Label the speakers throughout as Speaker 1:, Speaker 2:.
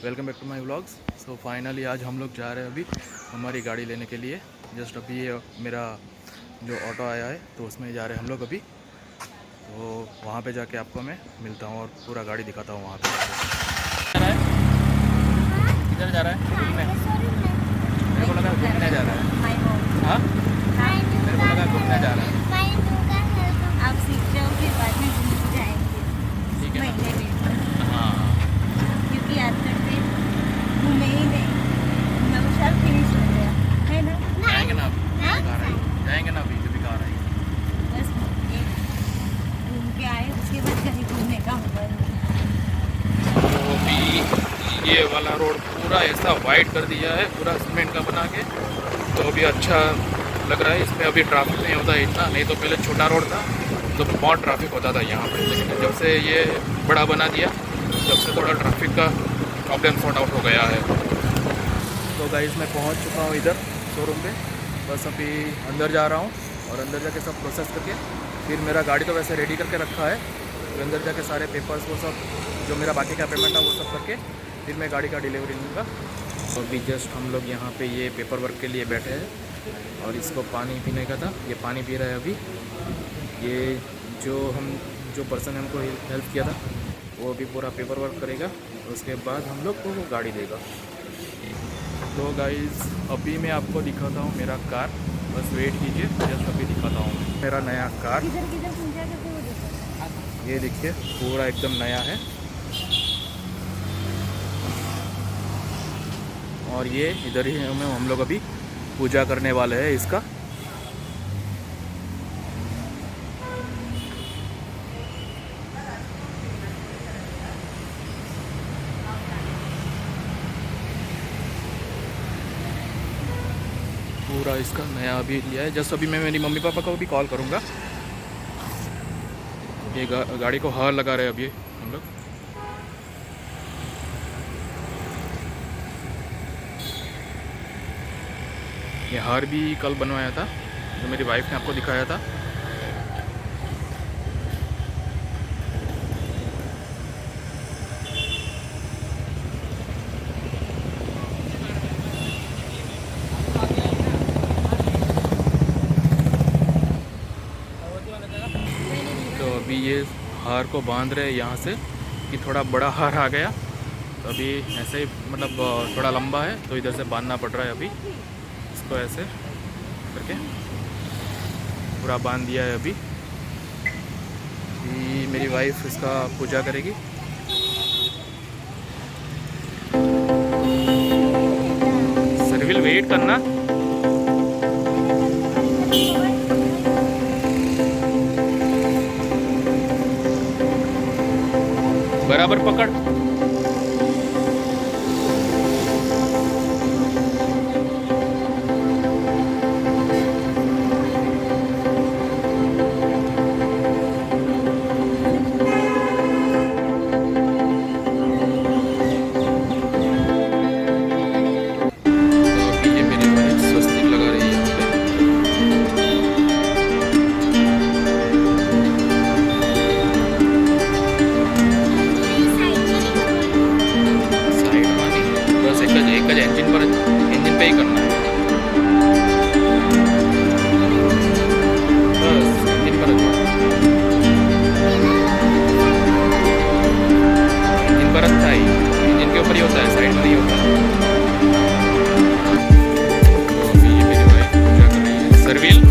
Speaker 1: Welcome back to my vlogs. So finally आज हम लोग जा रहे हैं अभी हमारी गाड़ी लेने के लिए। जस्ट अभी ये मेरा जो ऑटो आया है तो उसमें जा रहे हैं हम लोग अभी। तो वहाँ पे जाके आपको मैं मिलता हूँ और पूरा गाड़ी दिखाता हूँ वहाँ पे। किधर जा रहा है? घूमने। मेरे को लगा घूमने जा रहा है। हाँ, मेरे को लगा घूमने जा रहा है।
Speaker 2: आप सीख जाओ फिर बाद में घूमने जाएंगे।
Speaker 1: ठीक है
Speaker 2: महीने में,
Speaker 1: हाँ,
Speaker 2: क्योंकि आज तक से घूमे ही नहीं। नौशाद फिनिश हो गया है ना।
Speaker 1: जाएंगे ना अभी, जाएंगे ना अभी, जब कार आएगी।
Speaker 2: बस ये घूम के आए, उसके बाद कहीं घूमने का होगा नहीं।
Speaker 1: तो अभी ये वाला रोड पूरा ऐसा वाइट कर दिया है, पूरा सीमेंट का बना के। तो अभी अच्छा लग रहा है, इसमें अभी ट्रैफिक नहीं होता है इतना। नहीं तो पहले छोटा रोड था तो बहुत ट्रैफिक होता था यहाँ पर, लेकिन जब से ये बड़ा बना दिया तब से थोड़ा ट्रैफिक का प्रॉब्लम सॉर्ट आउट हो गया है। तो गाइस मैं पहुँच चुका हूँ इधर शोरूम पे। बस अभी अंदर जा रहा हूँ और अंदर जाके सब प्रोसेस करके फिर मेरा गाड़ी तो वैसे रेडी करके रखा है, तो अंदर जाके सारे पेपर्स वो सब जो मेरा बाकी का पेमेंट है वो सब करके फिर मैं गाड़ी का डिलीवरी लूँगा। तो अभी जस्ट हम लोग यहाँ पे ये पेपर वर्क के लिए बैठे हैं और इसको पानी पीने का था, ये पानी पी रहा है अभी। ये जो पर्सन हमको हेल्प किया था वो अभी पूरा पेपर वर्क करेगा, उसके बाद हम लोग को वो गाड़ी देगा। तो गाइज़ अभी मैं आपको दिखाता हूँ मेरा कार, बस वेट कीजिए, जस्ट अभी दिखाता हूँ मेरा नया कार। ये देखिए पूरा एकदम नया है और ये इधर ही हम लोग अभी पूजा करने वाले हैं इसका। पूरा इसका नया अभी लिया है। जस्ट अभी मैं मेरी मम्मी पापा को भी कॉल करूँगा। ये गाड़ी को हार लगा रहे हैं अभी हम लोग। ये हार भी कल बनवाया था, जो मेरी वाइफ ने आपको दिखाया था। तो अभी ये हार को बांध रहे हैं यहाँ से कि थोड़ा बड़ा हार आ गया, तो अभी ऐसे ही मतलब थोड़ा लंबा है तो इधर से बांधना पड़ रहा है। अभी इसको ऐसे करके पूरा बांध दिया है। अभी मेरी वाइफ इसका पूजा करेगी। सर्विल वेट करना, बराबर पकड़। इंजन पे ही करना है, बस इंजन पर इंजन पर अच्छा ही, इंजन के ऊपर ही होता है, साइड में नहीं होता। तो अभी ये मेरी वाइफ पूजा कर रही है। सर्विल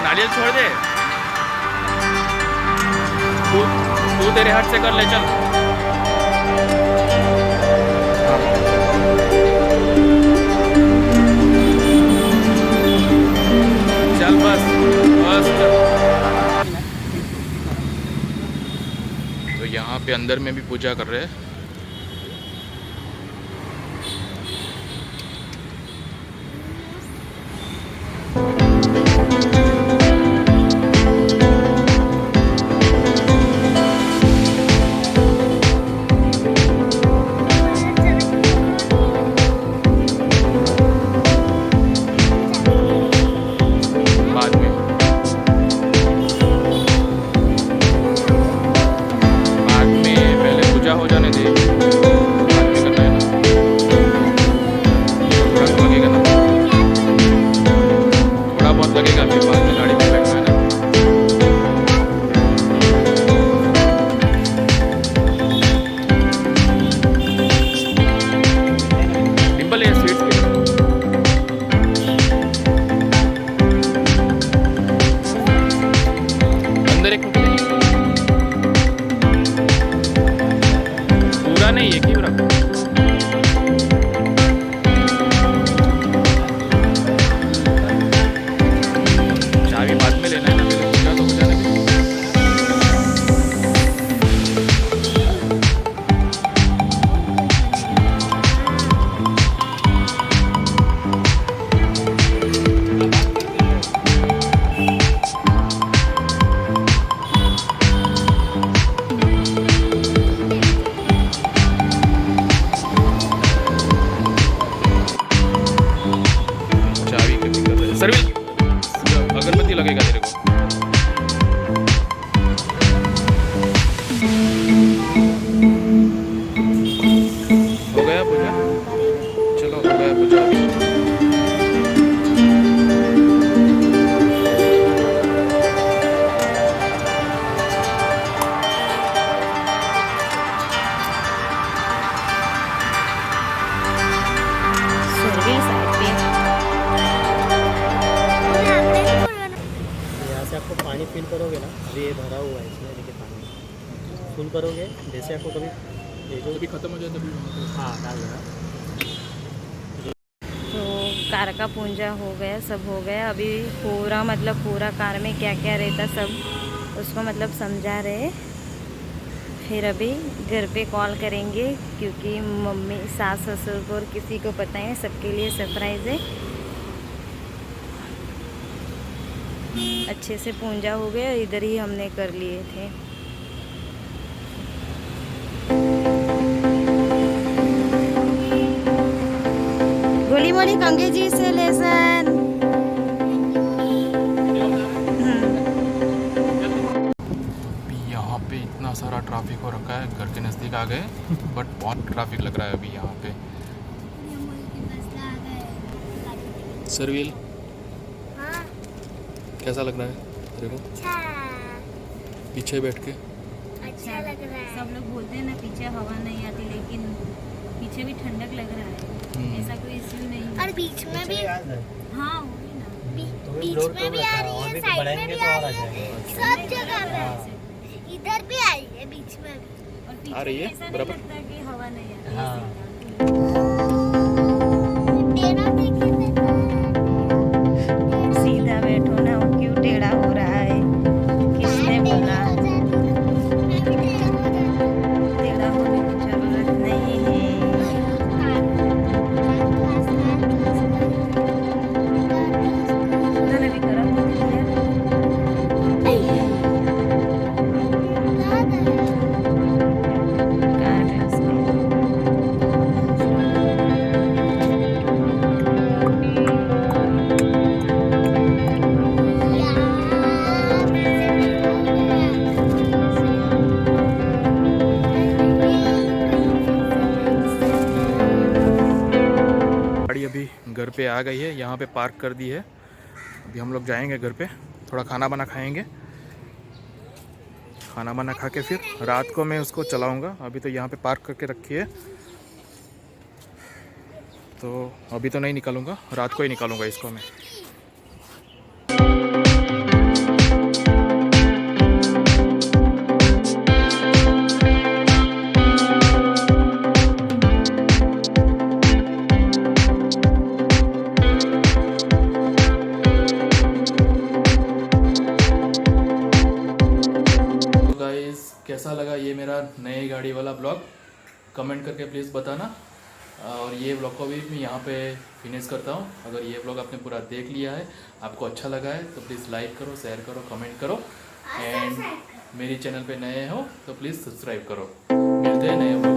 Speaker 1: नारियल छोड़ दे, तू तेरे हाथ से कर ले, चल। चल बस बस। पे अंदर में भी पूजा कर रहे हैं। हो जाने दे, बाद में करना है ना, थोड़ा लगेगा ना, थोड़ा बहुत लगेगा, फिर बाद में गाड़ी में बैठना है ना। डिम्पल है स्वीट्स के अंदर एक नहीं है क्यों रखो। चाबी बाद में लेना है ना, पहले पूजा तो हो जाने दे। सर्विल अगरबत्ती लगेगा तेरे को। हो गया पूजा, चलो हो गया पूजा।
Speaker 2: सर्विल साइड पे
Speaker 3: आपको पानी फिल करोगे ना, अभी ये भरा हुआ है इसमें, देखिए पानी फुल करोगे, जैसे आपको कभी ये जो
Speaker 1: अभी खत्म हो जाए तभी
Speaker 3: हाँ डाल देना।
Speaker 2: तो कार का पूजा हो गया, सब हो गया। अभी पूरा मतलब पूरा कार में क्या क्या रहता सब उसको मतलब समझा रहे। फिर अभी घर पे कॉल करेंगे क्योंकि मम्मी सास ससुर को और किसी को पता है, सबके लिए सरप्राइज़ है। अच्छे से पूजा हो गया, इधर ही हमने कर लिए थे। गोली मोली कंगे जी से लेसन।
Speaker 1: यहाँ पे इतना सारा ट्रैफिक हो रखा है, घर के नज़दीक आ गए बट बहुत ट्रैफिक लग रहा है अभी यहाँ पे। सर्विल कैसा लग रहा है तेरे को?
Speaker 2: अच्छा
Speaker 1: पीछे बैठ के
Speaker 2: अच्छा लग रहा है। सब लोग बोलते हैं ना पीछे हवा नहीं आती, लेकिन पीछे भी ठंडक लग रहा है, ऐसा कोई इश्यू नहीं है।
Speaker 4: और बीच में भी
Speaker 2: हाँ वही ना,
Speaker 4: बीच में भी आ रही है, साइड में भी आ रही है, सब जगह पे इधर भी आई है, बीच में भी
Speaker 2: और पीछे
Speaker 1: आ रही है
Speaker 2: ऐसा नहीं
Speaker 1: बराबर।
Speaker 2: लगता कि हवा नहीं आती।
Speaker 3: हाँ।
Speaker 4: टेढ़ा देखिए
Speaker 2: सीधा बैठो ना, वो क्यों टेढ़ा हो रहा है? किसने बोला? टेढ़ा होने की जरूरत नहीं है। उधर अभी खराब हो गई है। कार क्लास में
Speaker 1: गाड़ी अभी घर पे आ गई है, यहाँ पे पार्क कर दी है। अभी हम लोग जाएंगे घर पे, थोड़ा खाना बना खाएंगे। खाना बना खा के फिर रात को मैं उसको चलाऊंगा। अभी तो यहाँ पे पार्क करके रखी है, तो अभी तो नहीं निकालूंगा, रात को ही निकालूंगा इसको मैं। गाइस कैसा लगा ये मेरा नई गाड़ी वाला ब्लॉग कमेंट करके प्लीज़ बताना। और ये ब्लॉग को भी मैं यहाँ पे फिनिश करता हूँ। अगर ये ब्लॉग आपने पूरा देख लिया है, आपको अच्छा लगा है तो प्लीज़ लाइक करो, शेयर करो, कमेंट करो एंड मेरी चैनल पे नए हो तो प्लीज़ सब्सक्राइब करो। मिलते हैं नए ब्लॉग।